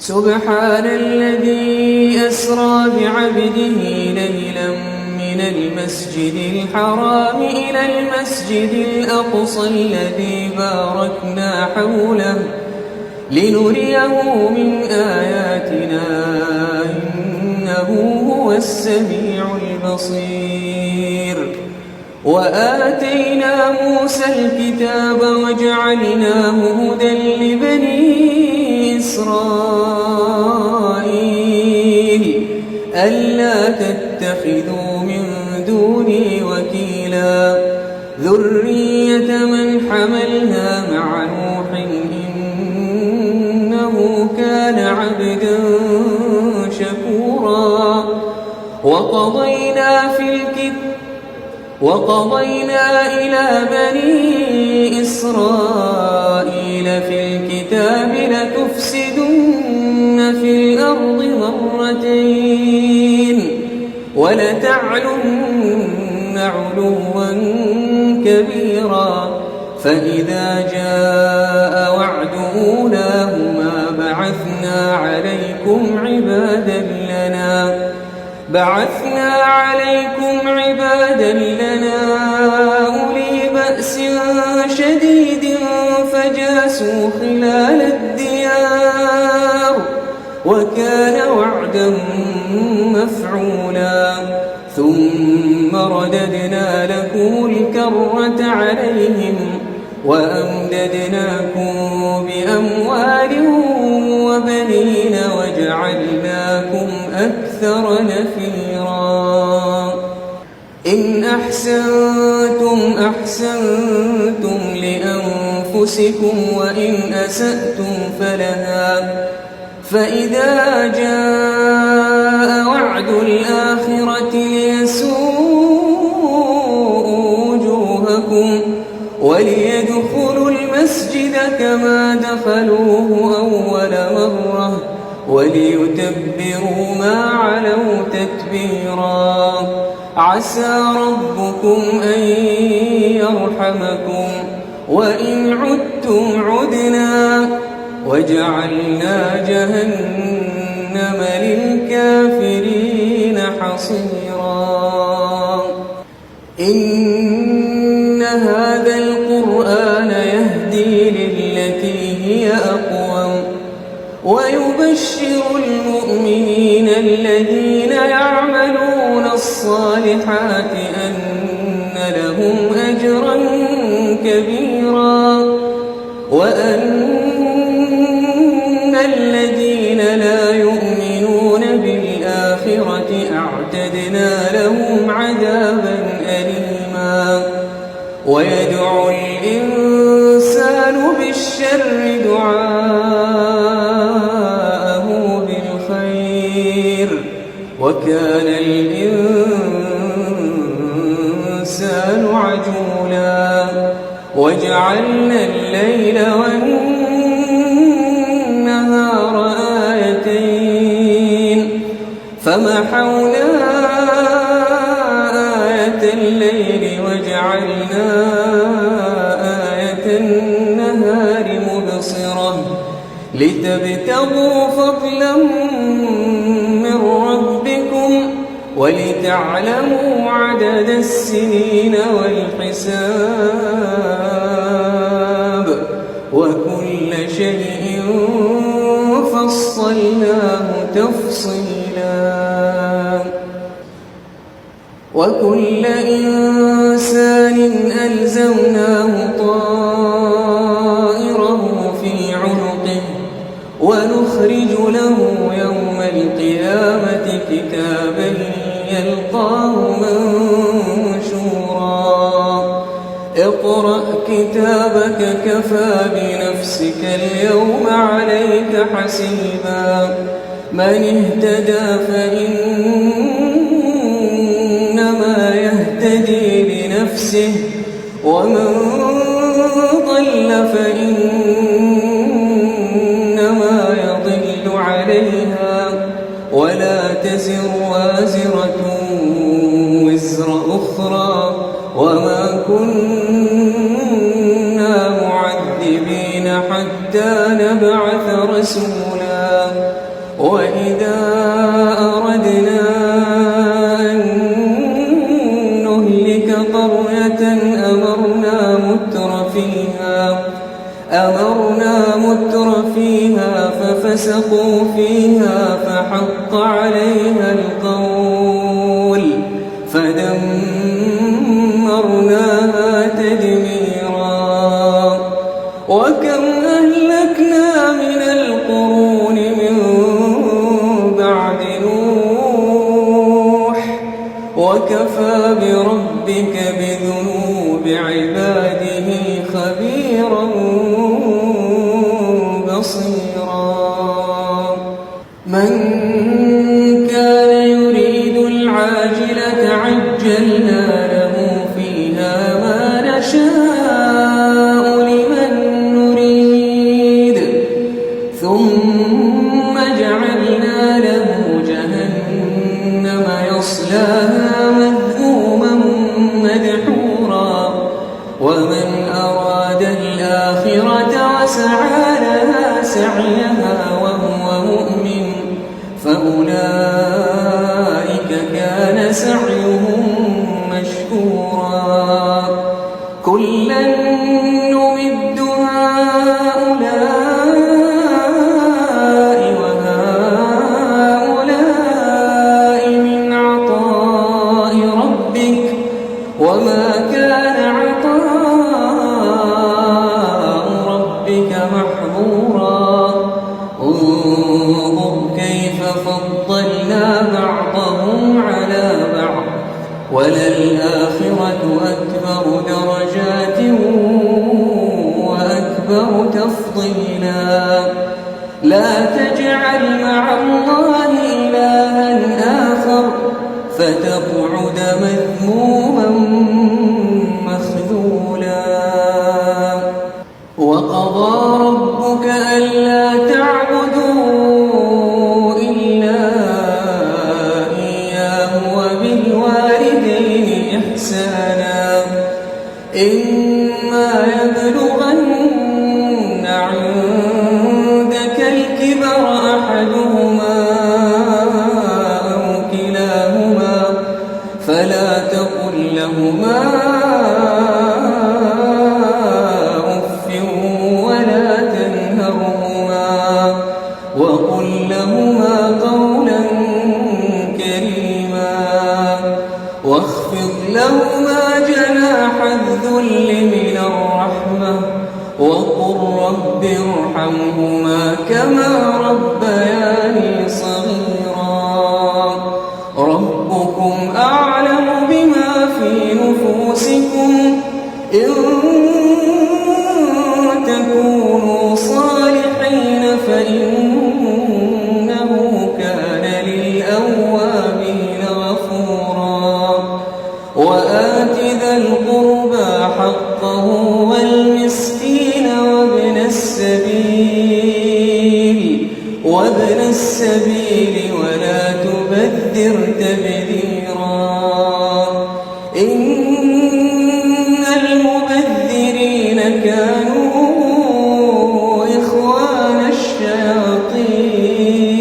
سبحان الذي أسرى بعبده ليلا من المسجد الحرام إلى المسجد الأقصى الذي باركنا حوله لنريه من آياتنا إنه هو السميع البصير. وآتينا موسى الكتاب وجعلناه هدى لبني إسرائيل ألا تتخذوا من دوني وكيلا ذرية من حملنا مع نوح إنه كان عبدا شكورا. وقضينا إلى بني إسرائيل في الكتاب لتفسدن في الأرض مرتين ولتعلن علوا كبيرا. فإذا جاء وعد أولاهما بعثنا عليكم عبادا لنا أولي بأس شديد فجاسوا خلال الديار وكان وعدا مفعولا. ثم رددنا لكم الكرة عليهم وأمددناكم بأموال وبنين وجعلناكم أكثر نفيرا. إن أحسنتم أحسنتم لأنفسكم وإن أسأتم فلها. فإذا جاء وعد الآخرة ليسوءوا وجوهكم وليدخلوا المسجد كما دخلوه أول مرة وليتبروا ما علوا تتبيرا. عسى ربكم أن يرحمكم وإن عدتم عدنا وجعلنا جهنم للكافرين حصيرا. إن هذا القرآن يهدي للتي هي أقوم ويبشر المؤمنين الذين يعملون الصالحات أن لهم أجرا كبيرا وأن الذين لا يؤمنون بالآخرة أعتدنا لهم عذابا أليما. ويدعو الإنسان بالشر دعاءه بالخير وكان الإنسان عجولا. وجعلنا الليل والنهار آيتين فمحونا آية الليل وجعلنا آية النهار مبصرة لتبتغوا فضلا من ربكم ولتعلموا عدد السنين والحساب وكل شيء فصلناه تفصيلا. وكل إنسان ألزمناه طائره في عنقه ونخرج له يوم القيامة كتابا يلقاه منشورا. اقرأ كتابك كفى بنفسك اليوم عليك حسيبا. من اهتدى فإنما يهتدي لنفسه ومن ضل فإنما يضل عليها ولا تزر وازرة وزر أخرى وما كنا معذبين حتى نبعث رسولا. وإذا أردنا أن نهلك قرية أمرنا متر فيها ففسقوا فيها فحق عليها القول فدمرناها تدميرا وكم أهلكنا من القرون من بعد نوح وكفى بربك بذنوب عباده خبيرا بصيرا من كان يريد العاجلة عجلنا له فيها ما نشاء لمن نريد ثم جعلنا له جهنم يصلاها مذموما مدحورا ومن أراد الآخرة وسعى لها سعيها وهو مؤمن فأولئك كان سعيهم مشكورا كلا نمد هؤلاء وهؤلاء من عطاء ربك وما كان عطاء ربك محظورا انظر كيف فضلنا بعضهم على بعض وللآخرة أكبر درجات وأكبر تفضيلا لا تجعل مع الله إلها آخر فتقعد مذموما مخذولا وقضى ربك ألا تعبدوا إلا إياه وبالوالدين إحسانا إما يبلغن عندك الكبر أحدهما أو كلاهما فلا تقل لهما أف ولا تنهرهما وقل لهما قولا كريما واخفض لهما جناح الذل من الرحمة وقل رب ارحمهما كما ربياني صغيرا ربكم أعلم بما في نفوسكم إن تكونوا صالحين فإنه كان للأوابين غفورا وآت ذا القربى حقه والمسكين وابن السبيل ولا تبذر تبذيرا إن المبذرين كانوا إخوان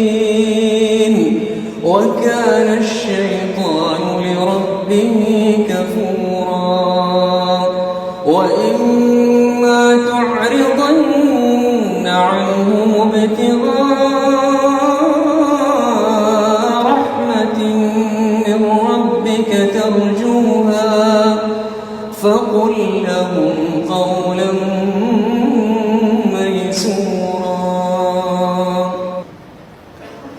الشياطين وكان الشيطان لربه كفورا وإما تعرضن عنهم ابتغاء رحمة من ربك ترجوها فقل لهم قولا ميسورا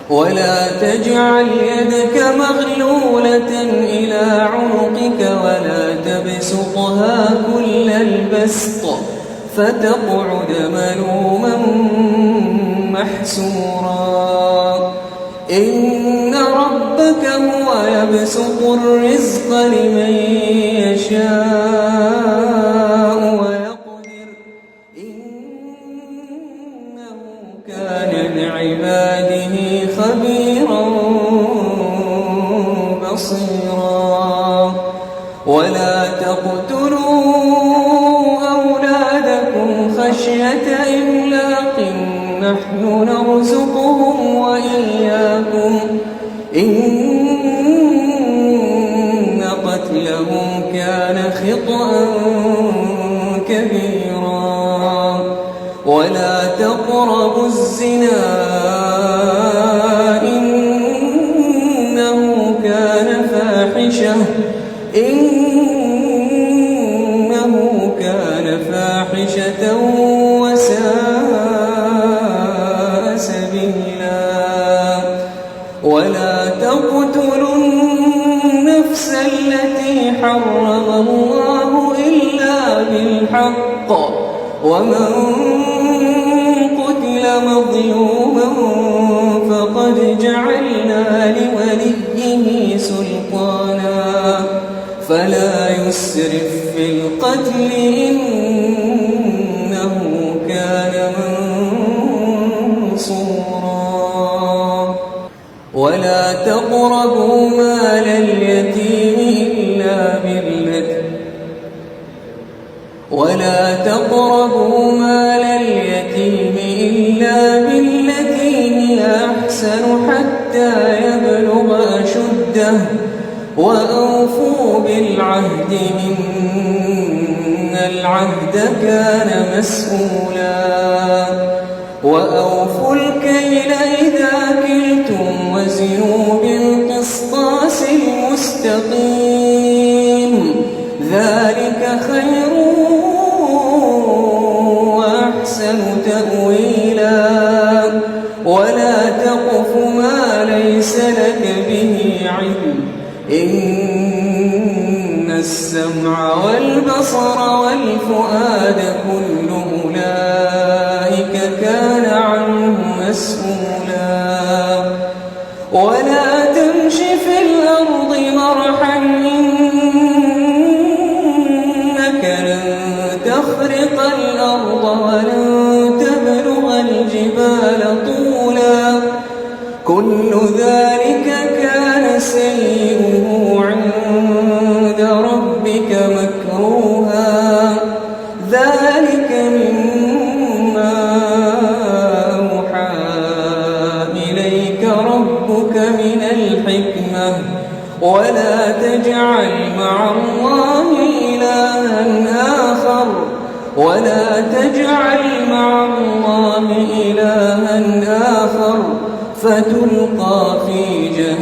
ولا تجعل يدك مغلولة إلى عنقك ولا تبسطها كل البسط فتقعد ملوما محسورا إن ربك هو يبسط الرزق لمن يشاء ويقدر إنه كان بعباده خبيرا بصيرا ولا تقتلوا أولادكم خشية إملاق نحن نرزقهم وإياكم إن قتلهم كان خطأ كبيرا ولا تقربوا الزنا إنه كان فاحشة وساء سبيلا ولا تقتلوا النفس التي حرم الله إلا بالحق ومن قتل مظلوما فقد جعلنا لوليه سلطانا فلا يسرف في القتل إنه كان منصورا ولا تقربوا مال اليتيم إلا بالتي هي أحسن حتى يبلغ أشده وأوفوا بالعهد إن العهد كان مسؤولا وأوفوا الكيل إذا كلتم وزنوا بالقسطاس المستقيم ذلك خير وأحسن تأويلا ولا تقف ما ليس لك به علم إن السمع والبصر والفؤاد كل أولئك كان عنه مسؤولا ولا تمش في الأرض مرحا إنك لن تخرق الأرض ولن تبلغ الجبال طولا كل ذلك كان سيئه عند ربك مكروها ذلك مما أوحى إليك ربك من الحكمة ولا تجعل مع الله إلها آخر فتلقى في جهنم